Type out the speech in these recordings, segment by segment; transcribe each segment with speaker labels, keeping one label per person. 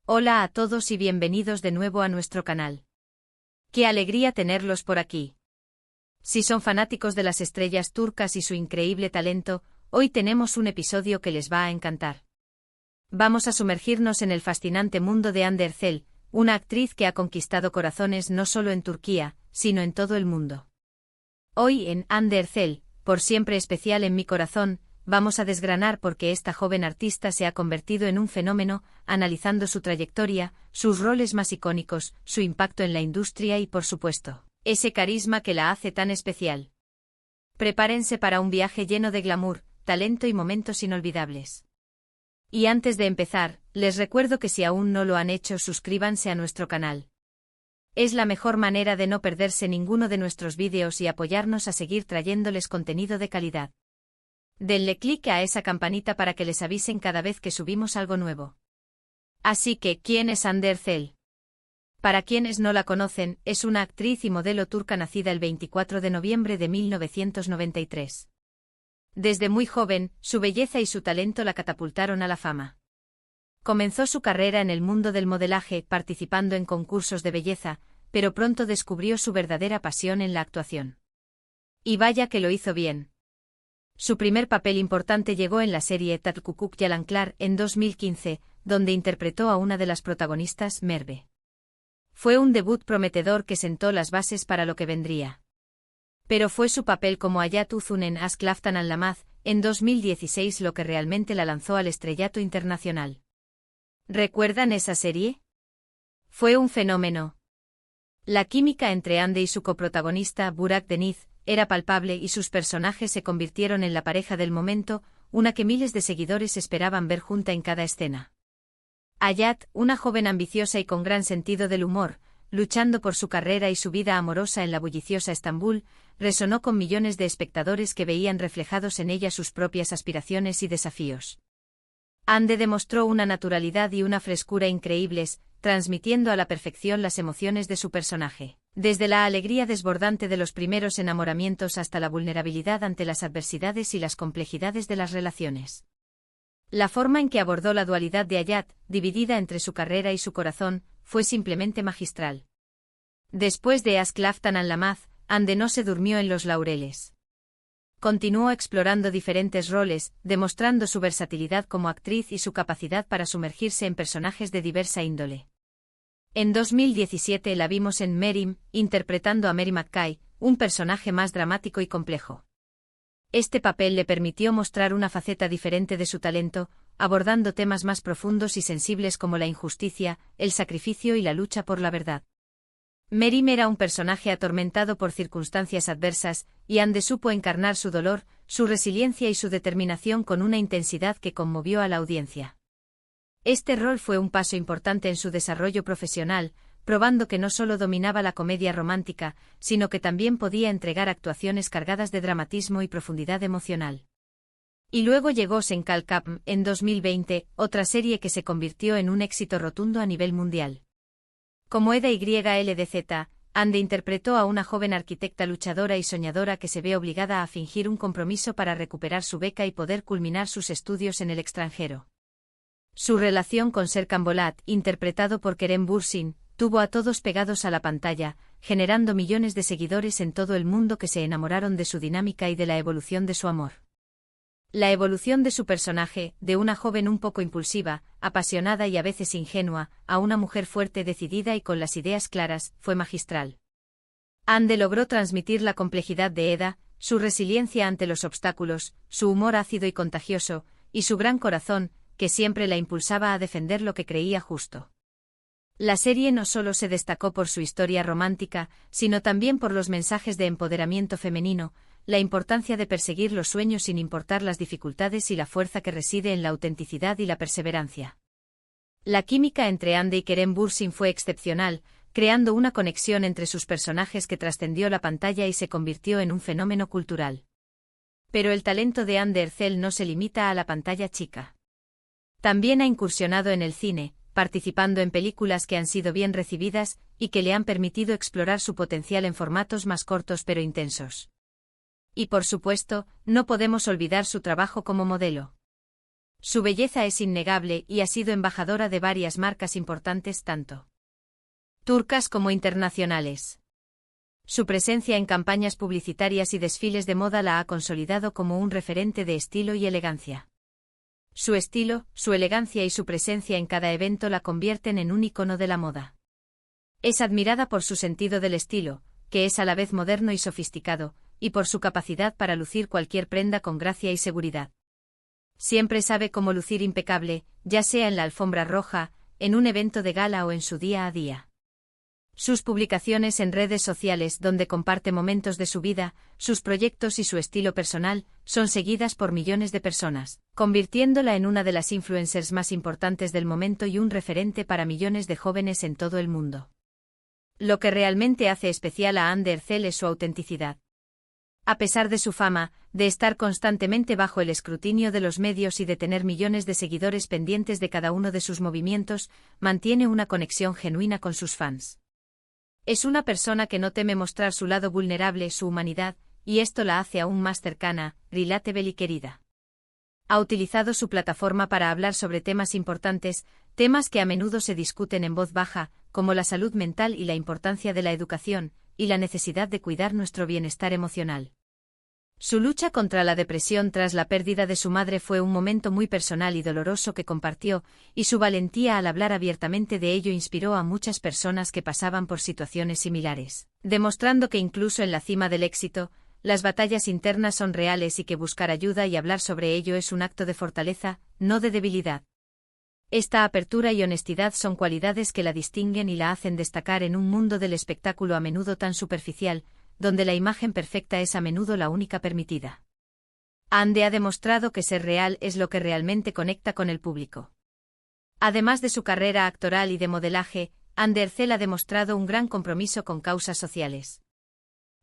Speaker 1: Hola a todos y bienvenidos de nuevo a nuestro canal. ¡Qué alegría tenerlos por aquí! Si son fanáticos de las estrellas turcas y su increíble talento, hoy tenemos un episodio que les va a encantar. Vamos a sumergirnos en el fascinante mundo de Hande Erçel, una actriz que ha conquistado corazones no solo en Turquía, sino en todo el mundo. Hoy en Hande Erçel, por siempre especial en mi corazón, vamos a desgranar por qué esta joven artista se ha convertido en un fenómeno, analizando su trayectoria, sus roles más icónicos, su impacto en la industria y, por supuesto, ese carisma que la hace tan especial. Prepárense para un viaje lleno de glamour, talento y momentos inolvidables. Y antes de empezar, les recuerdo que si aún no lo han hecho, suscríbanse a nuestro canal. Es la mejor manera de no perderse ninguno de nuestros vídeos y apoyarnos a seguir trayéndoles contenido de calidad. Denle clic a esa campanita para que les avisen cada vez que subimos algo nuevo. Así que, ¿quién es Hande Erçel? Para quienes no la conocen, es una actriz y modelo turca nacida el 24 de noviembre de 1993. Desde muy joven, su belleza y su talento la catapultaron a la fama. Comenzó su carrera en el mundo del modelaje, participando en concursos de belleza, pero pronto descubrió su verdadera pasión en la actuación. Y vaya que lo hizo bien. Su primer papel importante llegó en la serie Tatlıkukuk Yalanclar en 2015, donde interpretó a una de las protagonistas, Merve. Fue un debut prometedor que sentó las bases para lo que vendría. Pero fue su papel como Hayat Uzun en Aşk Laftan Anlamaz, en 2016 lo que realmente la lanzó al estrellato internacional. ¿Recuerdan esa serie? Fue un fenómeno. La química entre Hande y su coprotagonista, Burak Deniz, era palpable y sus personajes se convirtieron en la pareja del momento, una que miles de seguidores esperaban ver junta en cada escena. Hayat, una joven ambiciosa y con gran sentido del humor, luchando por su carrera y su vida amorosa en la bulliciosa Estambul, resonó con millones de espectadores que veían reflejados en ella sus propias aspiraciones y desafíos. Hande demostró una naturalidad y una frescura increíbles, transmitiendo a la perfección las emociones de su personaje, desde la alegría desbordante de los primeros enamoramientos hasta la vulnerabilidad ante las adversidades y las complejidades de las relaciones. La forma en que abordó la dualidad de Hayat, dividida entre su carrera y su corazón, fue simplemente magistral. Después de Aşk Laftan Anlamaz, Hande no se durmió en los laureles. Continuó explorando diferentes roles, demostrando su versatilidad como actriz y su capacidad para sumergirse en personajes de diversa índole. En 2017 la vimos en Merim, interpretando a Mary McKay, un personaje más dramático y complejo. Este papel le permitió mostrar una faceta diferente de su talento, abordando temas más profundos y sensibles como la injusticia, el sacrificio y la lucha por la verdad. Merim era un personaje atormentado por circunstancias adversas, y Hande supo encarnar su dolor, su resiliencia y su determinación con una intensidad que conmovió a la audiencia. Este rol fue un paso importante en su desarrollo profesional, probando que no solo dominaba la comedia romántica, sino que también podía entregar actuaciones cargadas de dramatismo y profundidad emocional. Y luego llegó Senkal Kapm, en 2020, otra serie que se convirtió en un éxito rotundo a nivel mundial. Como Eda YLDZ, Hande interpretó a una joven arquitecta luchadora y soñadora que se ve obligada a fingir un compromiso para recuperar su beca y poder culminar sus estudios en el extranjero. Su relación con Serkan Bolat, interpretado por Kerem Bürsin, tuvo a todos pegados a la pantalla, generando millones de seguidores en todo el mundo que se enamoraron de su dinámica y de la evolución de su amor. La evolución de su personaje, de una joven un poco impulsiva, apasionada y a veces ingenua, a una mujer fuerte, decidida y con las ideas claras, fue magistral. Hande logró transmitir la complejidad de Eda, su resiliencia ante los obstáculos, su humor ácido y contagioso, y su gran corazón, que siempre la impulsaba a defender lo que creía justo. La serie no solo se destacó por su historia romántica, sino también por los mensajes de empoderamiento femenino, la importancia de perseguir los sueños sin importar las dificultades y la fuerza que reside en la autenticidad y la perseverancia. La química entre Hande y Kerem Bürsin fue excepcional, creando una conexión entre sus personajes que trascendió la pantalla y se convirtió en un fenómeno cultural. Pero el talento de Hande Erçel no se limita a la pantalla chica. También ha incursionado en el cine, participando en películas que han sido bien recibidas y que le han permitido explorar su potencial en formatos más cortos pero intensos. Y por supuesto, no podemos olvidar su trabajo como modelo. Su belleza es innegable y ha sido embajadora de varias marcas importantes tanto turcas como internacionales. Su presencia en campañas publicitarias y desfiles de moda la ha consolidado como un referente de estilo y elegancia. Su estilo, su elegancia y su presencia en cada evento la convierten en un icono de la moda. Es admirada por su sentido del estilo, que es a la vez moderno y sofisticado, y por su capacidad para lucir cualquier prenda con gracia y seguridad. Siempre sabe cómo lucir impecable, ya sea en la alfombra roja, en un evento de gala o en su día a día. Sus publicaciones en redes sociales donde comparte momentos de su vida, sus proyectos y su estilo personal, son seguidas por millones de personas, convirtiéndola en una de las influencers más importantes del momento y un referente para millones de jóvenes en todo el mundo. Lo que realmente hace especial a Hande Erçel es su autenticidad. A pesar de su fama, de estar constantemente bajo el escrutinio de los medios y de tener millones de seguidores pendientes de cada uno de sus movimientos, mantiene una conexión genuina con sus fans. Es una persona que no teme mostrar su lado vulnerable, su humanidad, y esto la hace aún más cercana, relatable y querida. Ha utilizado su plataforma para hablar sobre temas importantes, temas que a menudo se discuten en voz baja, como la salud mental y la importancia de la educación, y la necesidad de cuidar nuestro bienestar emocional. Su lucha contra la depresión tras la pérdida de su madre fue un momento muy personal y doloroso que compartió, y su valentía al hablar abiertamente de ello inspiró a muchas personas que pasaban por situaciones similares, demostrando que incluso en la cima del éxito, las batallas internas son reales y que buscar ayuda y hablar sobre ello es un acto de fortaleza, no de debilidad. Esta apertura y honestidad son cualidades que la distinguen y la hacen destacar en un mundo del espectáculo a menudo tan superficial, donde la imagen perfecta es a menudo la única permitida. Hande ha demostrado que ser real es lo que realmente conecta con el público. Además de su carrera actoral y de modelaje, Hande Erçel ha demostrado un gran compromiso con causas sociales.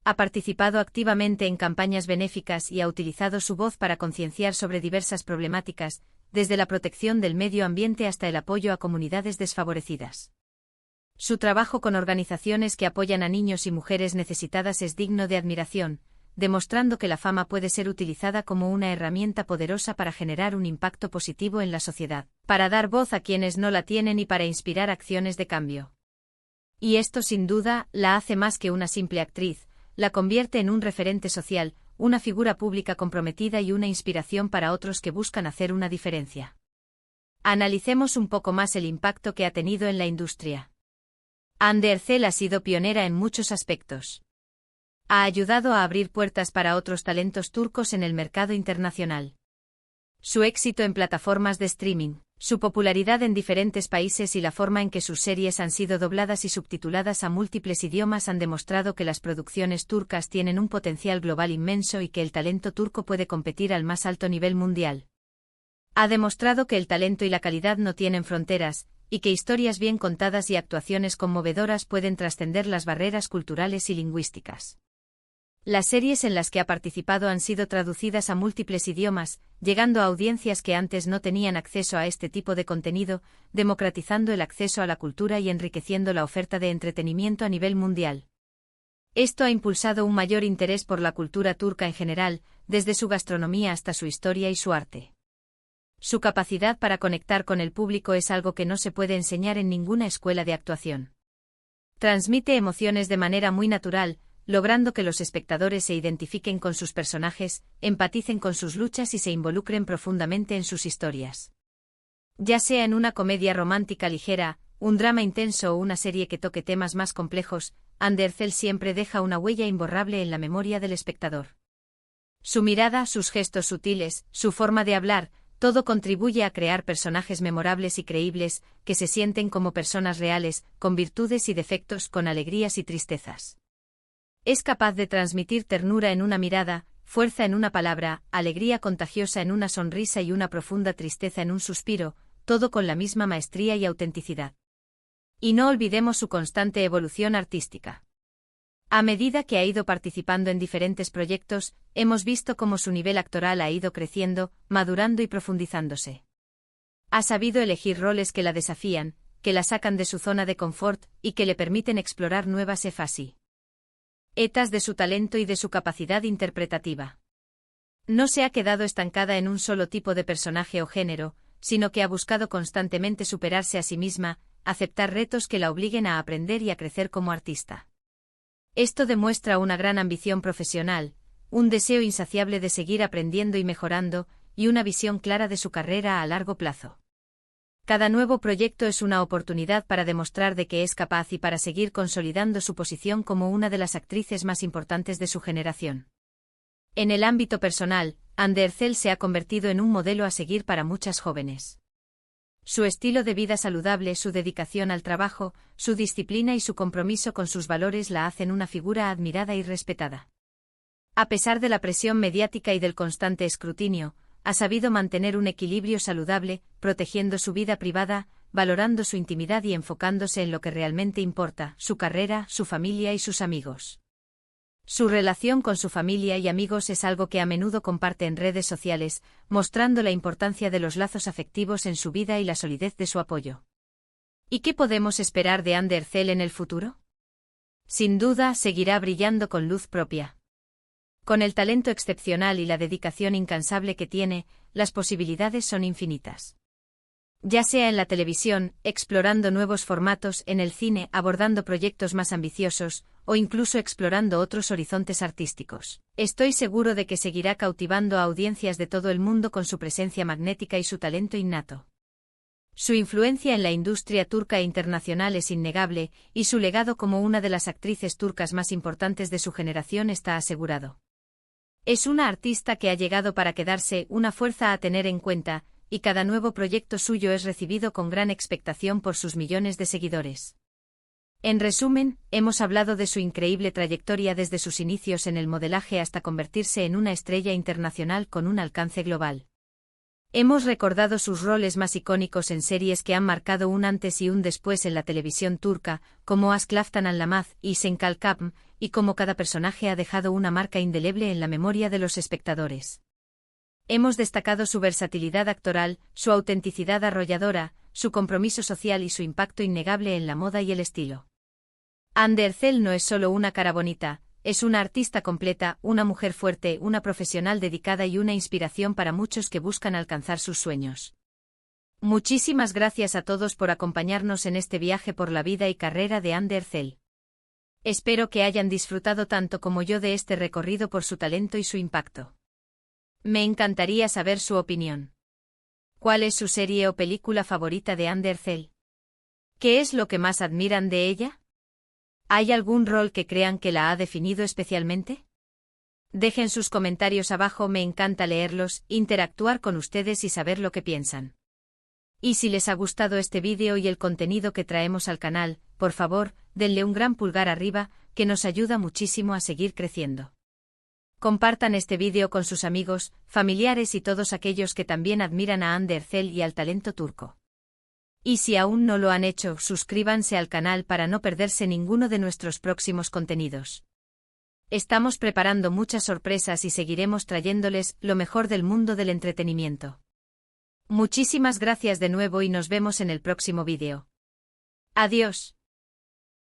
Speaker 1: Ha participado activamente en campañas benéficas y ha utilizado su voz para concienciar sobre diversas problemáticas, desde la protección del medio ambiente hasta el apoyo a comunidades desfavorecidas. Su trabajo con organizaciones que apoyan a niños y mujeres necesitadas es digno de admiración, demostrando que la fama puede ser utilizada como una herramienta poderosa para generar un impacto positivo en la sociedad, para dar voz a quienes no la tienen y para inspirar acciones de cambio. Y esto sin duda la hace más que una simple actriz, la convierte en un referente social, una figura pública comprometida y una inspiración para otros que buscan hacer una diferencia. Analicemos un poco más el impacto que ha tenido en la industria. Hande Erçel ha sido pionera en muchos aspectos. Ha ayudado a abrir puertas para otros talentos turcos en el mercado internacional. Su éxito en plataformas de streaming, su popularidad en diferentes países y la forma en que sus series han sido dobladas y subtituladas a múltiples idiomas han demostrado que las producciones turcas tienen un potencial global inmenso y que el talento turco puede competir al más alto nivel mundial. Ha demostrado que el talento y la calidad no tienen fronteras, y que historias bien contadas y actuaciones conmovedoras pueden trascender las barreras culturales y lingüísticas. Las series en las que ha participado han sido traducidas a múltiples idiomas, llegando a audiencias que antes no tenían acceso a este tipo de contenido, democratizando el acceso a la cultura y enriqueciendo la oferta de entretenimiento a nivel mundial. Esto ha impulsado un mayor interés por la cultura turca en general, desde su gastronomía hasta su historia y su arte. Su capacidad para conectar con el público es algo que no se puede enseñar en ninguna escuela de actuación. Transmite emociones de manera muy natural, logrando que los espectadores se identifiquen con sus personajes, empaticen con sus luchas y se involucren profundamente en sus historias. Ya sea en una comedia romántica ligera, un drama intenso o una serie que toque temas más complejos, Hande Erçel siempre deja una huella imborrable en la memoria del espectador. Su mirada, sus gestos sutiles, su forma de hablar, todo contribuye a crear personajes memorables y creíbles, que se sienten como personas reales, con virtudes y defectos, con alegrías y tristezas. Es capaz de transmitir ternura en una mirada, fuerza en una palabra, alegría contagiosa en una sonrisa y una profunda tristeza en un suspiro, todo con la misma maestría y autenticidad. Y no olvidemos su constante evolución artística. A medida que ha ido participando en diferentes proyectos, hemos visto cómo su nivel actoral ha ido creciendo, madurando y profundizándose. Ha sabido elegir roles que la desafían, que la sacan de su zona de confort y que le permiten explorar nuevas facetas de su talento y de su capacidad interpretativa. No se ha quedado estancada en un solo tipo de personaje o género, sino que ha buscado constantemente superarse a sí misma, aceptar retos que la obliguen a aprender y a crecer como artista. Esto demuestra una gran ambición profesional, un deseo insaciable de seguir aprendiendo y mejorando, y una visión clara de su carrera a largo plazo. Cada nuevo proyecto es una oportunidad para demostrar de qué es capaz y para seguir consolidando su posición como una de las actrices más importantes de su generación. En el ámbito personal, Anne Ercel se ha convertido en un modelo a seguir para muchas jóvenes. Su estilo de vida saludable, su dedicación al trabajo, su disciplina y su compromiso con sus valores la hacen una figura admirada y respetada. A pesar de la presión mediática y del constante escrutinio, ha sabido mantener un equilibrio saludable, protegiendo su vida privada, valorando su intimidad y enfocándose en lo que realmente importa, su carrera, su familia y sus amigos. Su relación con su familia y amigos es algo que a menudo comparte en redes sociales, mostrando la importancia de los lazos afectivos en su vida y la solidez de su apoyo. ¿Y qué podemos esperar de Anne Ercel en el futuro? Sin duda, seguirá brillando con luz propia. Con el talento excepcional y la dedicación incansable que tiene, las posibilidades son infinitas. Ya sea en la televisión, explorando nuevos formatos, en el cine, abordando proyectos más ambiciosos, o incluso explorando otros horizontes artísticos. Estoy seguro de que seguirá cautivando a audiencias de todo el mundo con su presencia magnética y su talento innato. Su influencia en la industria turca e internacional es innegable, y su legado como una de las actrices turcas más importantes de su generación está asegurado. Es una artista que ha llegado para quedarse, una fuerza a tener en cuenta, y cada nuevo proyecto suyo es recibido con gran expectación por sus millones de seguidores. En resumen, hemos hablado de su increíble trayectoria desde sus inicios en el modelaje hasta convertirse en una estrella internacional con un alcance global. Hemos recordado sus roles más icónicos en series que han marcado un antes y un después en la televisión turca, como Aşk Laftan Anlamaz y Sen Kalkapm, y cómo cada personaje ha dejado una marca indeleble en la memoria de los espectadores. Hemos destacado su versatilidad actoral, su autenticidad arrolladora, su compromiso social y su impacto innegable en la moda y el estilo. Anne Ercel no es solo una cara bonita, es una artista completa, una mujer fuerte, una profesional dedicada y una inspiración para muchos que buscan alcanzar sus sueños. Muchísimas gracias a todos por acompañarnos en este viaje por la vida y carrera de Anne Ercel. Espero que hayan disfrutado tanto como yo de este recorrido por su talento y su impacto. Me encantaría saber su opinión. ¿Cuál es su serie o película favorita de Anne Ercel? ¿Qué es lo que más admiran de ella? ¿Hay algún rol que crean que la ha definido especialmente? Dejen sus comentarios abajo, me encanta leerlos, interactuar con ustedes y saber lo que piensan. Y si les ha gustado este vídeo y el contenido que traemos al canal, por favor, denle un gran pulgar arriba, que nos ayuda muchísimo a seguir creciendo. Compartan este vídeo con sus amigos, familiares y todos aquellos que también admiran a Anne Ercel y al talento turco. Y si aún no lo han hecho, suscríbanse al canal para no perderse ninguno de nuestros próximos contenidos. Estamos preparando muchas sorpresas y seguiremos trayéndoles lo mejor del mundo del entretenimiento. Muchísimas gracias de nuevo y nos vemos en el próximo vídeo. Adiós.